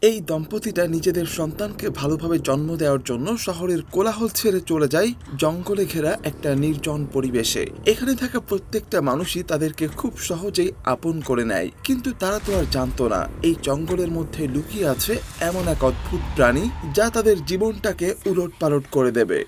এই দম্পতিটা নিজেদের সন্তানকে ভালোভাবে জন্ম দেওয়ার জন্য শহরের কোলাহল ছেড়ে চলে যায় জঙ্গলে ঘেরা একটা নির্জন পরিবেশে। এখানে থাকা প্রত্যেকটা মানুষই তাদেরকে খুব সহজেই আপন করে নেয়, কিন্তু তারা তো আর জানতো না এই জঙ্গলের মধ্যে লুকিয়ে আছে এমন এক অদ্ভুত প্রাণী যা তাদের জীবনটাকে উলটপালট করে দেবে।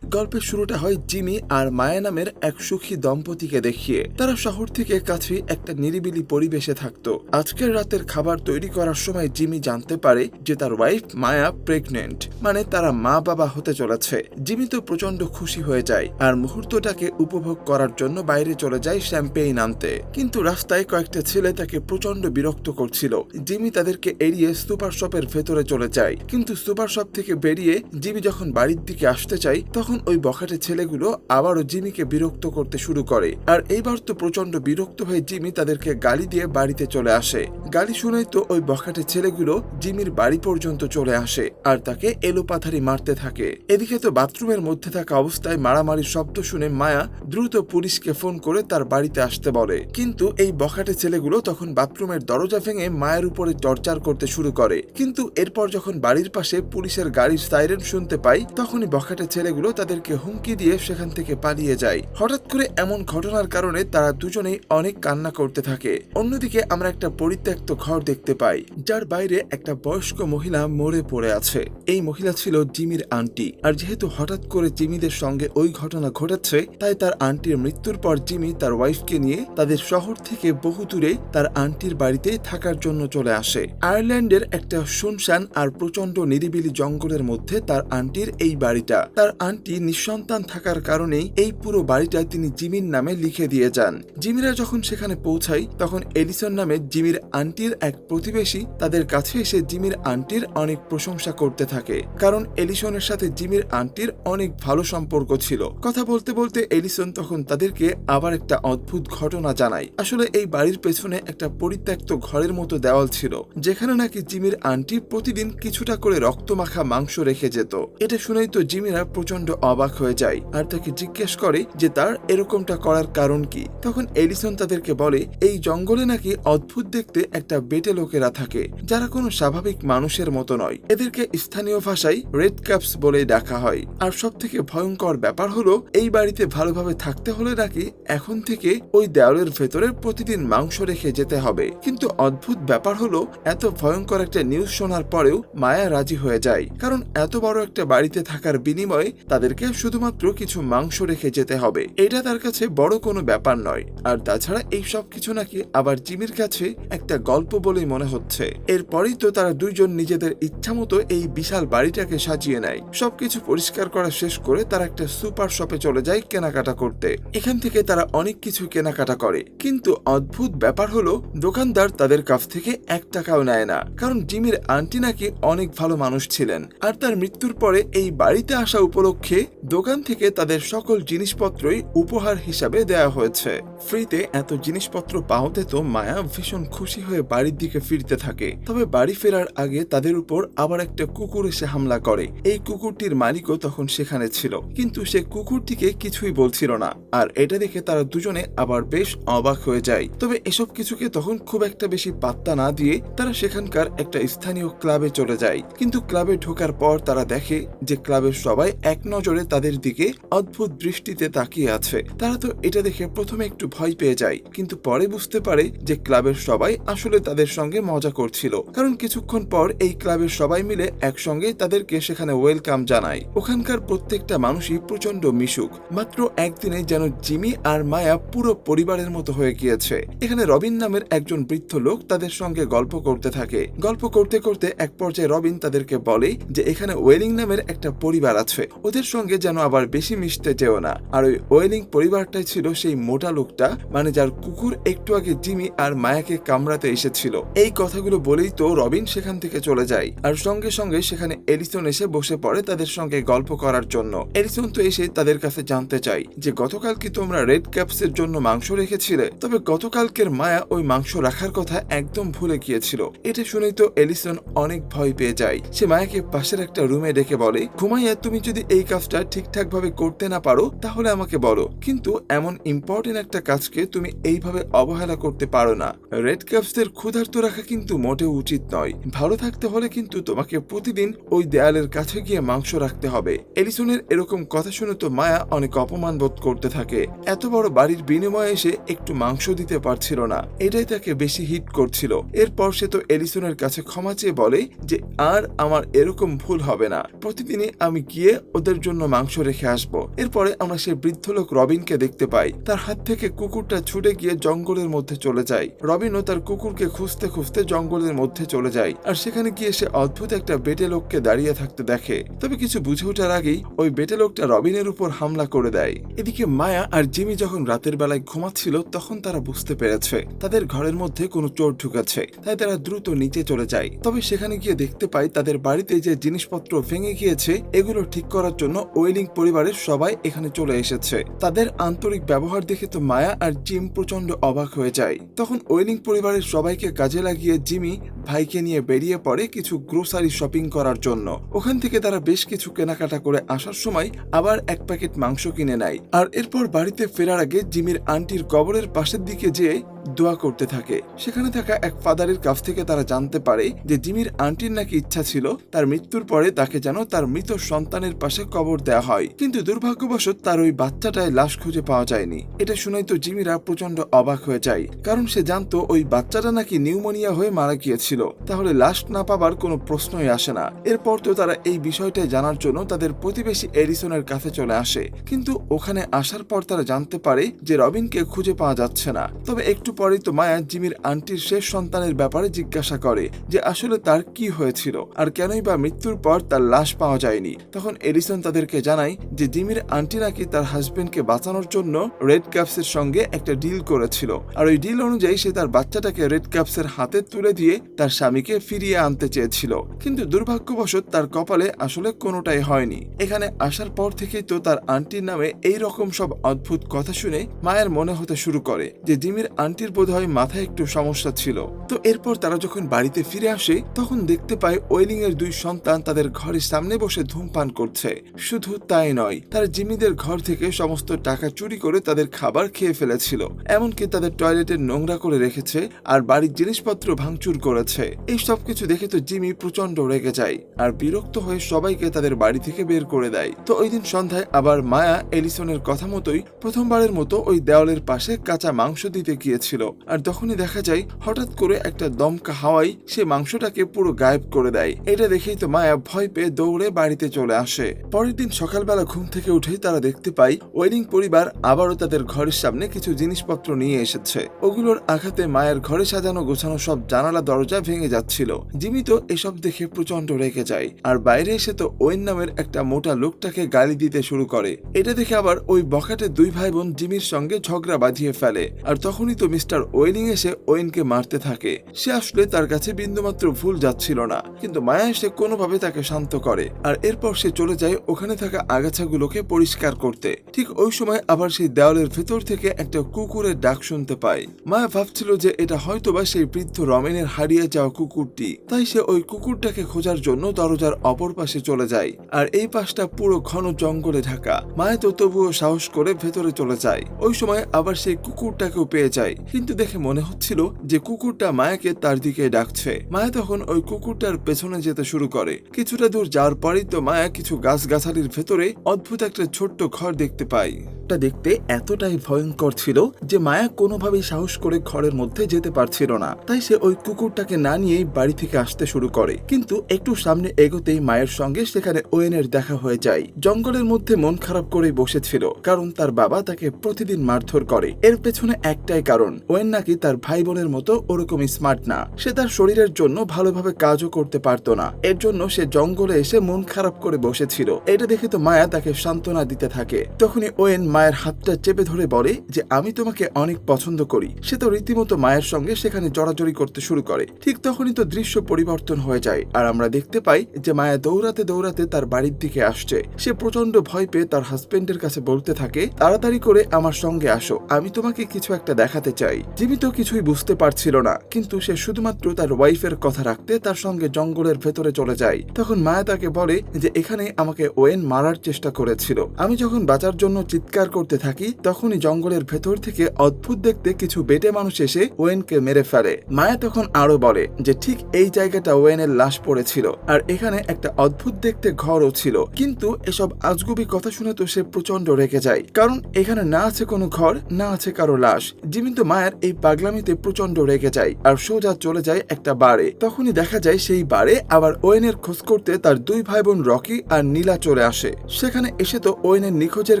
গল্পের শুরুটা হয় জিমি আর মায়া নামের এক সুখী দম্পতিকে দেখিয়ে। তারা শহর থেকে কাছেই একটা নিরিবিলি পরিবেশে থাকতো। আজকের রাতের খাবার তৈরি করার সময় জিমি জানতে পারে যে তার ওয়াইফ মায়া প্রেগনেন্ট, মানে তারা মা বাবা হতে চলেছে। জিমি তো প্রচন্ড খুশি হয়ে যায় আর মুহূর্তটাকে উপভোগ করার জন্য বাইরে চলে যায় শ্যাম্পেইন আনতে। কিন্তু রাস্তায় কয়েকটা ছেলে তাকে প্রচন্ড বিরক্ত করছিল। জিমি তাদেরকে এড়িয়ে সুপার শপের ভেতরে চলে যায়, কিন্তু সুপার শপ থেকে বেরিয়ে জিমি যখন বাড়ির দিকে আসতে চায় তখন ওই বখাটে ছেলেগুলো আবারও জিমিকে বিরক্ত করতে শুরু করে। আর এইবার তো প্রচন্ড বিরক্ত হয়ে জিমি তাদেরকে গালি দিয়ে বাড়িতে চলে আসে। গালি শুনেই তো ওই বখাটে ছেলেগুলো জিমির বাড়ি পর্যন্ত চলে আসে আর তাকে এলোপাথারি মারতে থাকে। এদিকে তো বাথরুমের মধ্যে থাকা অবস্থায় মারামারির শব্দ শুনে মায়া দ্রুত পুলিশকে ফোন করে তার বাড়িতে আসতে বলে। কিন্তু এই বখাটে ছেলেগুলো তখন বাথরুমের দরজা ভেঙে মায়ের উপরে টর্চার করতে শুরু করে। কিন্তু এরপর যখন বাড়ির পাশে পুলিশের গাড়ির সাইরেন শুনতে পায় তখনই বখাটে ছেলেগুলো তাদেরকে হুমকি দিয়ে সেখান থেকে পালিয়ে যায়। হঠাৎ করে এমন ঘটনার কারণে তারা দুজনেই অনেক কান্না করতে থাকে। অন্যদিকে আমরা একটা পরিত্যক্ত ঘর দেখতে পাই, যার বাইরে একটা বয়স্ক মহিলা মরে পড়ে আছে। এই মহিলা ছিল জিমির আন্টি, আর যেহেতু হঠাৎ করে জিমিদের সঙ্গে ওই ঘটনা ঘটেছে তাই তার আন্টির মৃত্যুর পর জিমি তার ওয়াইফকে নিয়ে তাদের শহর থেকে বহু দূরে তার আন্টির বাড়িতে থাকার জন্য চলে আসে। আয়ারল্যান্ডের একটা শুনশান আর প্রচন্ড নিরিবিলি জঙ্গলের মধ্যে তার আন্টির এই বাড়িটা। তার আন্টি নিঃসন্তান থাকার কারণেই এই পুরো বাড়িটা তিনি জিমির নামে লিখে দিয়ে যান। জিমিরা যখন সেখানে পৌঁছায় তখন এলিসন নামে জিমির আন্টির এক প্রতিবেশী তাদের কাছে এসে জিমির আন্টির অনেক প্রশংসা করতে থাকে, কারণ এলিসনের সাথে জিমির আন্টির অনেক ভালো সম্পর্ক ছিল। কথা বলতে বলতে এলিসন তখন তাদেরকে আবার একটা অদ্ভুত ঘটনা জানায়। আসলে এই বাড়ির পেছনে একটা পরিত্যক্ত ঘরের মতো দেওয়াল ছিল, যেখানে নাকি জিমির আন্টি প্রতিদিন কিছুটা করে রক্তমাখা মাংস রেখে যেত। এটা শুনেই তো জিমিরা প্রচন্ড অবাক হয়ে যায় আর তাকে জিজ্ঞেস করে যে তার এরকমটা করার কারণ কি। তখন এলিসন তাদেরকে বলে এই জঙ্গলে নাকি অদ্ভুত দেখতে একটা বেটে লোকেরা থাকে, যারা কোনো স্বাভাবিক মানুষের মতো নয়। এদেরকে স্থানীয় ভাষায় রেড ক্যাপস বলে ডাকা হয়। আর সব থেকে ভয়ঙ্কর ব্যাপার হলো এই বাড়িতে ভালোভাবে থাকতে হলে নাকি এখন থেকে ওই দেওয়ালের ভেতরে প্রতিদিন মাংস রেখে যেতে হবে। কিন্তু অদ্ভুত ব্যাপার হলো এত ভয়ঙ্কর একটা নিউজ শোনার পরেও মায়া রাজি হয়ে যায়, কারণ এত বড় একটা বাড়িতে থাকার বিনিময়ে তাদেরকে শুধুমাত্র কিছু মাংস রেখে যেতে হবে। এটা তার কাছে বড় কোনো ব্যাপার নয়। আর তাছাড়া এই সব কিছু নাকি আবার জিমির কাছে একটা গল্প বলেই মনে হচ্ছে। এরপরেই তো তারা দুইজন নিজেদের ইচ্ছা মতো এই বিশাল বাড়িটাকে সাজিয়ে নেয়। সবকিছু পরিষ্কার করা শেষ করে তারা একটা সুপার শপে চলে যায় কেনাকাটা করতে। এখান থেকে তারা অনেক কিছু কেনাকাটা করে, কিন্তু অদ্ভুত ব্যাপার হলো দোকানদার তাদের কাছ থেকে 1 টাকাও নেয় না, কারণ জিমির আন্টি নাকি অনেক ভালো মানুষ ছিলেন আর তার মৃত্যুর পরে এই বাড়িতে আসা উপলক্ষে দোকান থেকে তাদের সকল জিনিসপত্রই উপহার হিসাবে দেয়া হয়েছে। ফ্রিতে এত জিনিসপত্র পাওয়াতে তো মায়া ভীষণ খুশি হয়ে বাড়ির দিকে ফিরতে থাকে। তবে বাড়ি ফেরার আগে তাদের উপর আবার একটা কুকুর এসে হামলা করে। এই কুকুরটির মালিকও তখন সেখানে ছিল, কিন্তু সে কুকুরটিকে কিছুই বলছিল না। আর এটা দেখে তারা দুজনে আবার বেশ অবাক হয়ে যায়। তবে এসব কিছুকে তখন খুব একটা বেশি পাত্তা না দিয়ে তারা সেখানকার একটা স্থানীয় ক্লাবে চলে যায়। কিন্তু ক্লাবে ঢোকার পর তারা দেখে যে ক্লাবের সবাই এক নজরে তাদের দিকে অদ্ভুত দৃষ্টিতে তাকিয়ে আছে। তারা তো এটা দেখে প্রথমে একটু ভয় পেয়ে যায়, কিন্তু পরে বুঝতে পারে যে ক্লাবের সবাই আসলে তাদের সঙ্গে মজা করছিল, কারণ কিছুক্ষণ পর এই ক্লাবের সবাই মিলে একসঙ্গে তাদেরকে সেখানে ওয়েলকাম জানায়। ওখানকার প্রত্যেকটা মানুষই প্রচন্ড মিশুক। মাত্র একদিনে যেন জিমি আর মায়া পুরো পরিবারের মতো হয়ে গিয়েছে। এখানে রবিন নামের একজন বৃদ্ধ লোক তাদের সঙ্গে গল্প করতে থাকে। গল্প করতে করতে এক পর্যায়ে রবিন তাদেরকে বলে যে এখানে ওয়েলিং নামের একটা পরিবার আছে, ওদের সঙ্গে যেন আবার বেশি মিশতে যেও না। আর ওই ওয়েলিং পরিবারটাই ছিল সেই মোটা লোকটা, মানে যার কুকুর একটু আগে জিমি আর মায়াকে কামড়াতে এসেছিল। এই কথাগুলো বলেই তো রবিন সেখান থেকে চলে যায়, আর সঙ্গে সঙ্গে সেখানে এলিসন এসে বসে পড়ে তাদের সঙ্গে গল্প করার জন্য। এলিসন তো এসে তাদের কাছে জানতে চাই যে গতকাল কি তোমরা রেড ক্যাপসের জন্য মাংস রেখেছিলে। তবে গতকালকের মায়া ওই মাংস রাখার কথা একদম ভুলে গিয়েছিল। এটা শুনেই তো এলিসন অনেক ভয় পেয়ে যায়। সে মায়াকে পাশের একটা রুমে ডেকে বলে, ঘুমাইয়া তুমি যদি এই কাজ কাজটা ঠিকঠাক ভাবে করতে না পারো তাহলে আমাকে বলো, কিন্তু এমন ইম্পর্টেন্ট একটা কাজকে তুমি এইভাবে অবহেলা করতে পারো না। রেড ক্যাপসদের ক্ষুধার্ত রাখা কিন্তু মোটেও উচিত নয়। ভালো থাকতে হলে কিন্তু তোমাকে প্রতিদিন ওই দেয়ালের কাছে গিয়ে মাংস রাখতে হবে। এলিসনের এরকম কথা শুনে তো মায়া অনেক অপমান বোধ করতে থাকে। এত বড় বাড়ির বিনিময়ে এসে একটু মাংস দিতে পারছিল না, এটাই তাকে বেশি হিট করছিল। এরপর সে তো এলিসনের কাছে ক্ষমা চেয়ে বলে যে আর আমার এরকম ভুল হবে না, প্রতিদিনই আমি গিয়ে ওদের জন্য মাংস রেখে আসবো। এরপরে আমরা সেই বৃদ্ধ লোক রবিনকে দেখতে পাই। তার হাত থেকে কুকুরটা ছুটে গিয়ে জঙ্গলের মধ্যে চলে যায়। রবিনও তার কুকুরকে খুঁজতে খুঁজতে জঙ্গলের মধ্যে চলে যায়, আর সেখানে গিয়ে সে অদ্ভুত একটা বেটে লোককে দাঁড়িয়ে থাকতে দেখে। তবে কিছু বুঝে ওঠার আগেই ওই বেটে লোকটা রবিনের উপর হামলা করে দেয়। এদিকে মায়া আর জিমি যখন রাতের বেলায় ঘুমাচ্ছিল তখন তারা বুঝতে পেরেছে তাদের ঘরের মধ্যে কোনো চোর ঢুকেছে, তাই তারা দ্রুত নিচে চলে যায়। তবে সেখানে গিয়ে দেখতে পায় তাদের বাড়িতে যে জিনিসপত্র ভেঙে গিয়েছে এগুলো ঠিক করার জন্য ওয়েলিং পরিবারের সবাই এখানে চলে এসেছে। তাদের আন্তরিক ব্যবহার দেখে তো মায়া আর জিম প্রচন্ড অবাক হয়ে যায়। তখন ওয়েলিং পরিবারের সবাইকে কাজে লাগিয়ে জিমি ভাইকে নিয়ে বেরিয়ে পড়ে কিছু গ্রোসারি শপিং করার জন্য। ওখান থেকে তারা বেশ কিছু কেনাকাটা করে আসার সময় আবার এক প্যাকেট মাংস কিনে নেয়। আর এরপর বাড়িতে ফেরার আগে জিমির আন্টির কবরের পাশের দিকে যেয়ে দোয়া করতে থাকে। সেখানে থাকা এক ফাদারের কাছ থেকে তারা জানতে পারে যে জিমির আন্টির নাকি ইচ্ছা ছিল তার মৃত্যুর পরে তাকে যেন তার মৃত সন্তানের পাশে কবর দেওয়া হয়, কিন্তু দুর্ভাগ্যবশত তার ওই বাচ্চাটায় লাশ খুঁজে পাওয়া যায়নি। এটা শুনেই তো জিমিরা প্রচন্ড অবাক হয়ে যায়, কারণ সে জানতো ওই বাচ্চাটা নাকি নিউমোনিয়া হয়ে মারা গিয়েছিল, তাহলে লাশ না পাবার কোনো প্রশ্নই আসে না। এরপর তো তারা এই বিষয়টা জানার জন্য তাদের প্রতিবেশী এডিসনের কাছে চলে আসে, কিন্তু ওখানে আসার পর তারা জানতে পারে যে রবিনকে খুঁজে পাওয়া যাচ্ছে না। তবে একটু পরেই তো মায়া জিমির আন্টির শেষ সন্তানের ব্যাপারে জিজ্ঞাসা করে যে আসলে তার কি হয়েছিল আর কেনই বা মৃত্যুর পর তার লাশ পাওয়া যায়নি। তখন এডিসন তাদেরকে জানায় যে জিমির আন্টি নাকি তার হাজবেন্ডকে বাঁচানোর জন্য রেড ক্যাপসের সঙ্গে একটা ডিল করেছিল, আর ওই ডিল অনুযায়ী সে তার বাচ্চাটাকে রেড ক্যাপসের হাতে তুলে দিয়ে তার স্বামীকে ফিরিয়ে আনতে চেয়েছিল, কিন্তু দুর্ভাগ্যবশত তার কপালে আসলে কোনোটাই হয়নি। এখানে আসার পর থেকেই তো তার আন্টির নামে এই রকম সব অদ্ভুত কথা শুনে মায়ের মনে হতে শুরু করে যে জিমির আন্টির বোধহয় মাথায় একটু সমস্যা ছিল। তো এরপর তারা যখন বাড়িতে ফিরে আসে তখন দেখতে পায় ওয়েলিং এর দুই সন্তান তাদের ঘরের সামনে বসে ধূমপান করছে। শুধু তাই নয়, তারা জিমিদের ঘর থেকে সমস্ত টাকা চুরি করে তাদের খাবার খেয়ে ফেলেছিল, এমনকি তাদের টয়লেটের নোংরা করে রেখেছে আর বাড়ির জিনিসপত্র ভাঙচুর করেছে। এই সব কিছু দেখে তো জিমি প্রচন্ড রেগে যায় আর বিরক্ত হয়ে সবাইকে তাদের বাড়ি থেকে বের করে দেয়। তো ওই দিন সন্ধ্যায় আবার মায়া এলিসনের কথা মতোই প্রথমবারের মতো ওই দেওয়ালের পাশে কাঁচা মাংস দিতে গিয়েছিল, আর তখনই দেখা যায় হঠাৎ করে একটা দমকা হাওয়াই সে মাংসটাকে পুরো গায়েব করে দেয়। এটা দেখেই তো মায়া ভয় পেয়ে দৌড়ে বাড়িতে চলে আসে। পরের দিন সকালবেলা ঘুম থেকে উঠেই তারা দেখতে পায় ওয়েলিং পরিবার আবারও তাদের ঘরের সামনে কিছু জিনিসপত্র নিয়ে এসেছে। ওগুলোর আঘাতে মায়ের ঘরে সাজানো গোছানো সব জানালা দরজা ভেঙে যাচ্ছিল। জিমি তো এসব দেখে প্রচন্ড রেগে যায়, আর বাইরে এসে তো ওয়েন নামের একটা মোটা লোকটাকে গালি দিতে শুরু করে। এটা দেখে আবার ওই বখাটে দুই ভাই বোন জিমির সঙ্গে ঝগড়া বাঁধিয়ে ফেলে, আর তখনই তো মিস্টার ওয়েলিং এসে ওয়েনকে মারতে থাকে। সে আসলে তার কাছে বিন্দুমাত্র ভুল যাচ্ছিল না, কিন্তু মায়া এসে কোনোভাবে তাকে শান্ত করে, আর এরপর সে চলে যায় ওখানে থাকা আগাছাগুলোকে পরিষ্কার করতে। ঠিক ওই সময় আবার সেই দেওয়ালের ভেতর থেকে একটা কুকুরের ডাক শুনতে পায়। মায়া ভাবছিল যে এটা হয়তোবা সেই বৃদ্ধ রমেনের হারিয়ে যাওয়া কুকুরটি, তাই সে ওই কুকুরটাকে খোঁজার জন্য দরজার অপর পাশে চলে যায়। আর এই পাশটা পুরো ঘন জঙ্গলে ঢাকা। মায়া তো তবুও সাহস করে ভেতরে চলে যায়। ওই সময় আবার সেই কুকুরটাকেও পেয়ে যায়, কিন্তু দেখে মনে হচ্ছিল যে কুকুরটা মায়াকে তার দিকে ডাকছে। মায়া তখন ওই কুকুরটার পেছনে যেতে শুরু করে। কিছুটা দূর যাওয়ার পরেই তো মায়া কিছু গাছগাছালির ভেতরে অদ্ভুত একটা ছোট্ট ঘর দেখতে পায়। এটা দেখতে এতটাই ভয়ঙ্কর ছিল যে মায়া কোনোভাবেই সাহস করে ঘরের মধ্যে যেতে পারছিল না, তাই সে ওই কুকুরটাকে না নিয়েই বাড়ি থেকে আসতে শুরু করে। কিন্তু একটু সামনে এগোতেই মায়ের সঙ্গে সেখানে ওয়েনের দেখা হয়ে যায়। জঙ্গলের মধ্যে মন খারাপ করে বসেছিল, কারণ তার বাবা তাকে প্রতিদিন মারধর করে। এর পেছনে একটাই কারণ, ওয়েন নাকি তার ভাই বোনের মতো ওরকম স্মার্ট না। সে তার শরীরের জন্য ভালোভাবে কাজও করতে পারতো না, এর জন্য সে জঙ্গলে এসে মন খারাপ করে বসেছিল। এটা দেখে তো মায়া তাকে সান্ত্বনা দিতে থাকে। তখনই ওয়েন মায়ের হাতটা চেপে ধরে বলে যে আমি তোমাকে অনেক পছন্দ করি। সে তো রীতিমতো মায়ের সঙ্গে সেখানে জড়াজড়ি করতে শুরু করে। ঠিক তখনই তো দৃশ্য পরিবর্তন হয়ে যায় আর আমরা দেখতে পাই যে মায়া দৌড়াতে দৌড়াতে তার বাড়ির দিকে আসছে। সে প্রচন্ড ভয় পেয়ে তার হাজবেন্ডের কাছে বলতে থাকে, তাড়াতাড়ি করে আমার সঙ্গে আসো, আমি তোমাকে কিছু একটা দেখাতে চাই। জিমি তো কিছুই বুঝতে পারছিল না, কিন্তু সে শুধুমাত্র তার ওয়াইফের কথা রাখতে তার সঙ্গে জঙ্গলের ভেতরে চলে যায়। তখন মায়া তাকে বলে যে এখানে আমাকে ওয়েন মারার চেষ্টা করেছিল। আমি যখন বাঁচার জন্য চিৎকার করতে থাকি তখনই জঙ্গলের ভেতর থেকে অদ্ভুত দেখতে কিছু বেটে মানুষ এসে ওয়েনকে মেরে ফেলে। মায়া তখন আরো বলে যে ঠিক এই জায়গাটা ওয়েনের লাশ পড়েছিল আর এখানে একটা অদ্ভুত দেখতে ঘরও ছিল। কিন্তু এসব আজগুবি কথা শুনে তো সে প্রচন্ড রেগে যায়, কারণ এখানে না আছে কোনো ঘর, না আছে কারো লাশ। জিমি তো মায়ের এই পাগলামিতে প্রচন্ড রেগে যায় আর সোজা চলে যায় একটা বারে। তখনই দেখা যায় সেই বারে আবার ওয়েনের খোঁজ করতে তার দুই ভাই বোন রকি আর নীলা চলে আসে। সেখানে এসে তো ওয়েনের নিখোঁজের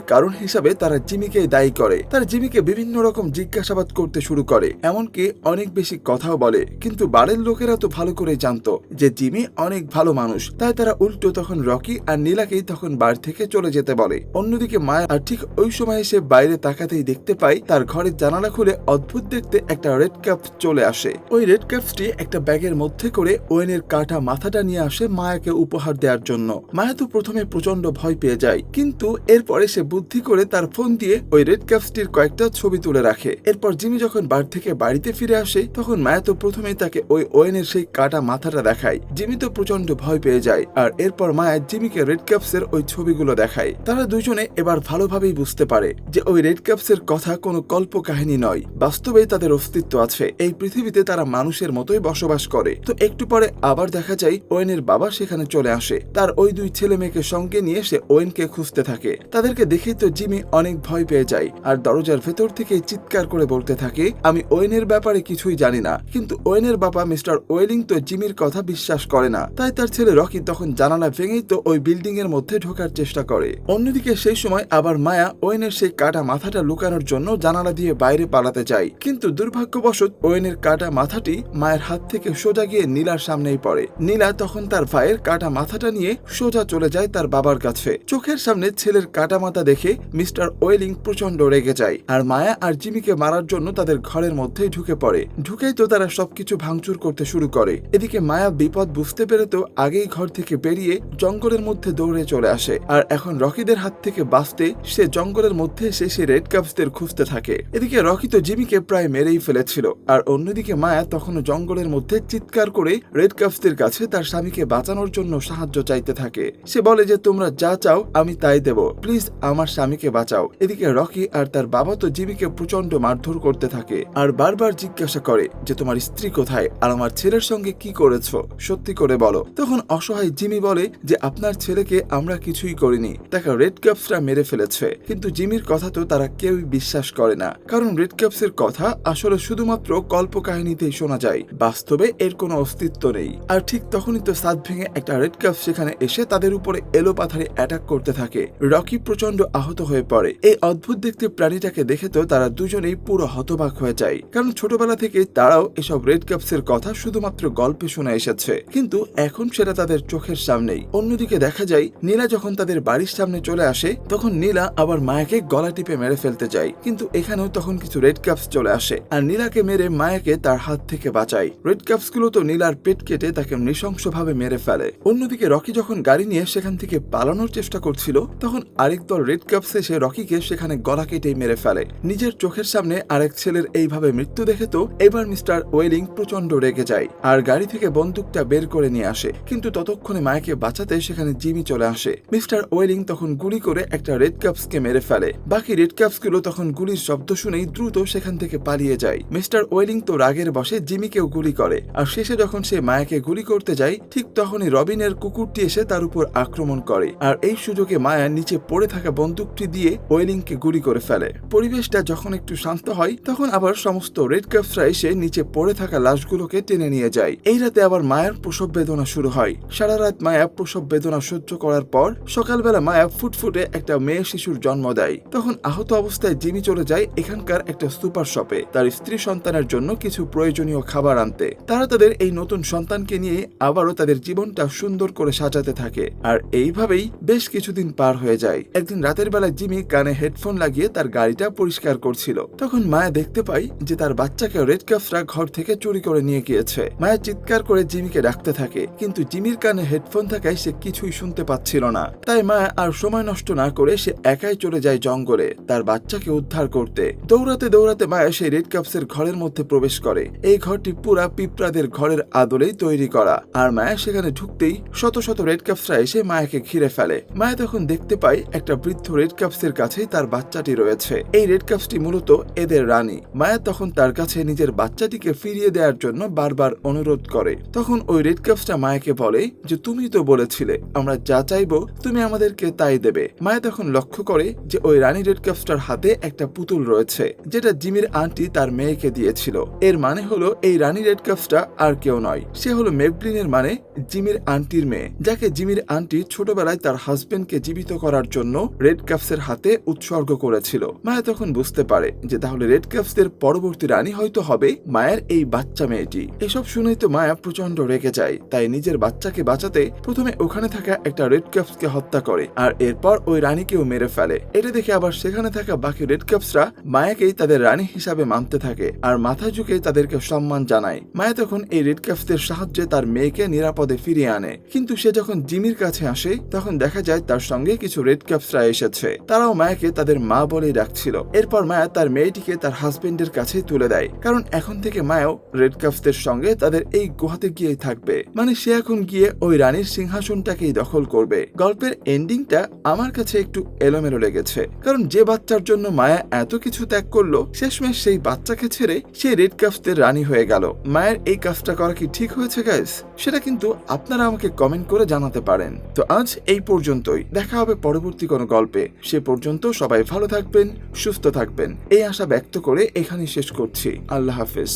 কারণ হিসাবে তারা জিমিকে দায়ী করে। তারা জিমিকে বিভিন্ন রকম জিজ্ঞাসাবাদ করতে শুরু করে, এমনকি অনেক বেশি কথাও বলে। কিন্তু বাড়ির লোকেরা তো ভালো করে জানতো যে জিমি অনেক ভালো মানুষ, তাই তারা উল্টো তখন রকি আর নীলাকেই তখন বাড়ি থেকে চলে যেতে বলে। অন্যদিকে মায়া আর ঠিক ওই সময় সে বাইরে তাকাতেই দেখতে পায় তার ঘরের জানালা খুলে অদ্ভুত দেখতে একটা রেড ক্যাপ চলে আসে। ওই রেড ক্যাপসটি একটা ব্যাগের মধ্যে করে ওয়েনের কাটা মাথাটা নিয়ে আসে মায়াকে উপহার দেওয়ার জন্য। মায়া তো প্রথমে প্রচন্ড ভয় পেয়ে যায়, কিন্তু এরপরে সে বুদ্ধি করে তার ফোন দিয়ে ওই রেড ক্যাপসটির কয়েকটা ছবি তুলে রাখে। এরপর জিমি যখন বাড়ি থেকে বাড়িতে ফিরে আসে তখন মায়া তো প্রথমেই তাকে ওই ওয়েনের সেই কাটা মাথাটা দেখায়। জিমি তো প্রচন্ড ভয় পেয়ে যায় আর এরপর মায়া জিমিকে রেড ক্যাপসের ওই ছবিগুলো দেখায়। তারা দুজনে এবার ভালোভাবেই বুঝতে পারে যে ওই রেড ক্যাপসের কথা কোনো কল্প কাহিনী নয়, বাস্তবে তাদের অস্তিত্ব আছে। এই পৃথিবীতে তারা মানুষের মতোই বসবাস করে। তো একটু পরে আবার দেখা যায় ওয়েনের বাবা সেখানে চলে আসে। তার ওই দুই ছেলে মেয়েকে সঙ্গে নিয়ে সে ওয়েনকে খুঁজতে থাকে। তাদেরকে দেখেই তো জিমি অনেক ভয় পেয়ে যায় আর দরজার ভেতর থেকে চিৎকার করে বলতে থাকে, আমি ওয়েনের ব্যাপারে কিছুই জানি না। কিন্তু ওয়েনের বাবা মিস্টার ওয়েলিং তো জিমির কথা বিশ্বাস করে না, তাই তার ছেলে রকি তখন জানালা ভেঙেই তো ওই বিল্ডিং এর মধ্যে ঢোকার চেষ্টা করে। অন্যদিকে সেই সময় আবার মায়া ওয়েনের সেই কাটা মাথাটা লুকানোর জন্য জানালা দিয়ে বাইরে পালাতে যায়, কিন্তু দুর্ভাগ্যবশত ওয়েনের কাটা মাথাটি মায়ের হাত থেকে সোজা গিয়ে নীলার সামনেই পড়ে। নীলা তখন তার ভাইয়ের কাটা মাথাটা নিয়ে সোজা চলে যায় তার বাবার কাছে। চোখের সামনে ছেলের কাটা মাথা দেখে মিস্টার ওয়েলিং প্রচন্ড রেগে যায় আর মায়া আর জিমিকে মারার জন্য তাদের ঘরের মধ্যেই ঢুকে পড়ে। ঢুকেই তো তারা সবকিছু ভাঙচুর করতে শুরু করে। এদিকে মায়া বিপদ বুঝতে পেরে তো আগেই ঘর থেকে বেরিয়ে জঙ্গলের মধ্যে দৌড়ে চলে আসে আর এখন রকিদের হাত থেকে বাঁচতে সে জঙ্গলের মধ্যে এসে সে রেড ক্যাপসদের খুঁজতে থাকে। এদিকে রকি তো জিমিকে প্রায় মেরেই ফেলেছিল আর অন্যদিকে মায়া তখনও জঙ্গলের মধ্যে চিৎকার করে রেড ক্যাপসদের কাছে তার স্বামীকে বাঁচানোর জন্য সাহায্য চাইতে থাকে। সে বলে যে তোমরা যা চাও আমি তাই দেব, প্লিজ আমার স্বামীকে বাঁচাও। এদিকে রকি আর তার বাবা তো জিমিকে প্রচন্ড মারধর করতে থাকে আর বারবার জিজ্ঞাসা করে যে তোমার স্ত্রী কোথায় আর আমার ছেলের সঙ্গে কি করেছো, সত্যি করে বলো। তখন অসহায় জিমি বলে যে আপনার ছেলেকে আমরা কিছুই করিনি, তাকে রেড ক্যাপসরা মেরে ফেলেছে। কিন্তু জিমির কথা তো তারা কেউই বিশ্বাস করে না, কারণ রেড ক্যাপসের কথা আসলে শুধুমাত্র কল্প কাহিনীতেই শোনা যায়, বাস্তবে এর কোনো অস্তিত্ব নেই। আর ঠিক তখনই তো সাত ভেঙে একটা রেড ক্যাপ সেখানে এসে তাদের উপরে এলোপাথারি অ্যাটাক করতে থাকে। রকি প্রচন্ড আহত হয়ে পড়ে। এই অদ্ভুত দেখতে প্রাণীটাকে দেখে তো তারা দুজনেই পুরো হতবাক হয়ে যায়, কারণ ছোটবেলা থেকে তারাও এসব রেড ক্যাপসের কথা শুধুমাত্র গল্পে শুনে এসেছে, কিন্তু এখন সেটা তাদের চোখের সামনেই। অন্যদিকে দেখা যায় নীলা যখন তাদের বাড়ির সামনে চলে আসে তখন নীলা আবার মায়াকে গলা টিপে মেরে ফেলতে যায়, কিন্তু এখানেও তখন কিছু রেড ক্যাপস চলে আসে আর নীলাকে মেরে মায়াকে তার হাত থেকে বাঁচায়। রেড ক্যাপস গুলো তো নীলার পেট কেটে তাকে নৃশংসভাবে মেরে ফেলে। অন্যদিকে রকি যখন গাড়ি নিয়ে সেখান থেকে পালানোর চেষ্টা করছিল তখন আরেক দল রেড ক্যাপস এসে রকিকে সেখানে গলা কেটেই মেরে ফেলে। নিজের চোখের সামনে আরেক ছেলের এইভাবে মৃত্যু দেখে তো এবার মিস্টার ওয়েলিং প্রচন্ড রেগে যায় আর গাড়ি থেকে বন্দুকটা বের করে নিয়ে আসে, কিন্তু ততক্ষণে মায়াকে বাঁচাতে সেখানে জিমি চলে আসে। মিস্টার ওয়েলিং তখন গুলি করে একটা রেড ক্যাপসকে মেরে ফেলে। বাকি রেড ক্যাপস গুলো তখন গুলির শব্দ শুনেই দ্রুত সেখান থেকে পালিয়ে যায়। মিস্টার ওয়েলিং তো রাগের বশে জিমিকেও গুলি করে আর শেষে যখন সে মায়াকে গুলি করতে যায় ঠিক তখনই রবিনের কুকুরটি এসে তার উপর আক্রমণ করে আর এই সুযোগে মায়া নিচে পড়ে থাকা বন্দুকটি দিয়ে ওয়েলিংকে গুলি করে ফেলে। পরিবেশটা যখন একটু শান্ত হয় তখন আবার সমস্ত রেড ক্যাপসরা এসে নিচে পড়ে থাকা লাশগুলোকে টেনে নিয়ে যায়। এই রাতে আবার মায়ের প্রসব বেদনা শুরু হয়। সারা রাত মায়া প্রসব বেদনা সহ্য করার পর সকালবেলা মায়া ফুটফুটে একটা মেয়ে শিশুর জন্ম দেয়। তখন আহত অবস্থায় জিমি চলে যায় এখানকার একটা সুপার শপে তার স্ত্রী সন্তানের জন্য কিছু প্রয়োজনীয় খাবার আনতে। তারা তাদের এই নতুন সন্তানকে নিয়ে আবারও তাদের জীবনটা সুন্দর করে সাজাতে থাকে আর এইভাবেই বেশ কিছুদিন পার হয়ে যায়। একদিন রাতের বেলা জিমি কানে হেডফোন লাগিয়ে তার গাড়িটা পরিষ্কার করছিল। তখন মায়া দেখতে পাই যে তার বাচ্চাকে রেড ক্যাপসরা ঘর থেকে চুরি করে নিয়ে গিয়েছে। মায়া চিৎকার করে জিমিকে ডাকতে থাকে, কিন্তু জিমির কানে হেডফোন থাকায় সে কিছুই শুনতে পাচ্ছিল না। তাই মায়া আর সময় নষ্ট না করে সে একাই চলে যায় জঙ্গলে তার বাচ্চাকে উদ্ধার করতে। দৌড়াতে দৌড়াতে মায়া সেই রেড ক্যাপসের ঘরের মধ্যে প্রবেশ করে। এই ঘরটি পুরা পিঁপড়াদের ঘরের আদলেই তৈরি করা। আর মায়া সেখানে ঢুকতেই শত শত রেড ক্যাপসরা এসে মায়াকে ঘিরে ফেলে। মায়া তখন দেখতে পায় একটা বৃদ্ধ রেড ক্যাপসের কাছেই তার বাচ্চাটি রয়েছে। এই রেড ক্যাপসটি মূলত এদের রানী। মায়া তখন তার কাছে নিজের বাচ্চাটিকে ফিরিয়ে দেওয়ার জন্য বারবার অনুরোধ করে। তখন ওই রেড ক্যাপসটা মায়াকে বলে যে তুমি তো বলেছিলে আমরা যা চাইবো তুমি আমাদেরকে তাই দেবে। মায়া তখন লক্ষ্য করে যে ওই রানী রেড ক্যাপসটার হাতে একটা পুতুল রয়েছে, যেটা জিমির আন্টি তার মেয়েকে দিয়েছিল। এর মানে হলো এই রানী রেড ক্যাপসটা আর কেউ নয়, সে হলো মেবলিনের মানে জিমির আন্টির মেয়ে, যাকে জিমির আন্টি ছোটবেলায় তার হাজবেন্ডকে জীবিত করার জন্য রেড ক্যাপসের হাতে উৎসর্গ করেছিল। মায়া তখন বুঝতে পারে যে তাহলে রেড ক্যাপসদের পরবর্তী রানী হয়তো হবে মায়ের এই বাচ্চা মেয়েটি। এসব শুনেই তো মায়া প্রচন্ড রেগে যায়। তাই নিজের বাচ্চাকে বাঁচাতে প্রথমে ওখানে থাকা একটা রেড ক্যাপসকে হত্যা করে আর এরপর ওই রানীকেও মেরে ফেলে। এটা দেখে আবার সেখানে থাকা বাকি রেড ক্যাপসরা মায়াকেই তাদের রানী হিসাবে মানতে থাকে আর মাথা ঝুঁকে তাদেরকে সম্মান জানায়। মায়া তখন এই রেড ক্যাপসদের সাহায্যে তার মেয়েকে নিরাপদে ফিরিয়ে আনে। কিন্তু সে যখন জিমির কাছে আসে তখন দেখা যায় তার সঙ্গে কিছু রেড ক্যাপসরা এসেছে। তারাও মায়াকে তাদের মা বলেই ডাকছিল। এরপর মায়া তার মেয়েটিকে তার হাজবেন্ডের কাছে তুলে দেয়, কারণ এখন থেকে মায়াও রেড ক্যাপসদের সঙ্গে তাদের এই গুহাতে গিয়েই থাকবে। মানে সে এখন গিয়ে ওই রানীর সিংহাসনটাকেই দখল করবে। গল্পের এন্ডিংটা আমার কাছে একটু এলোমেলো লেগেছে, কারণ যে বাচ্চার জন্য মায়া এত কিছু ত্যাগ করলো, শেষমেশ সেই বাচ্চাকে ছেড়ে সে রেড ক্যাপসদের রানী হয়ে গেল। মায়ের এই কাজটা করা কি ঠিক হয়েছে গাইস? সেটা কিন্তু আপনারা আমাকে কমেন্ট করে জানাতে পারেন। তো আজ এই পর্যন্তই, দেখা হবে পরবর্তী কোনো গল্পে। সে পর্যন্ত সবাই ভালো থাকবেন, সুস্থ থাকবেন এই আশা ব্যক্ত করে এখানেই শেষ করছি। আল্লাহ হাফেজ।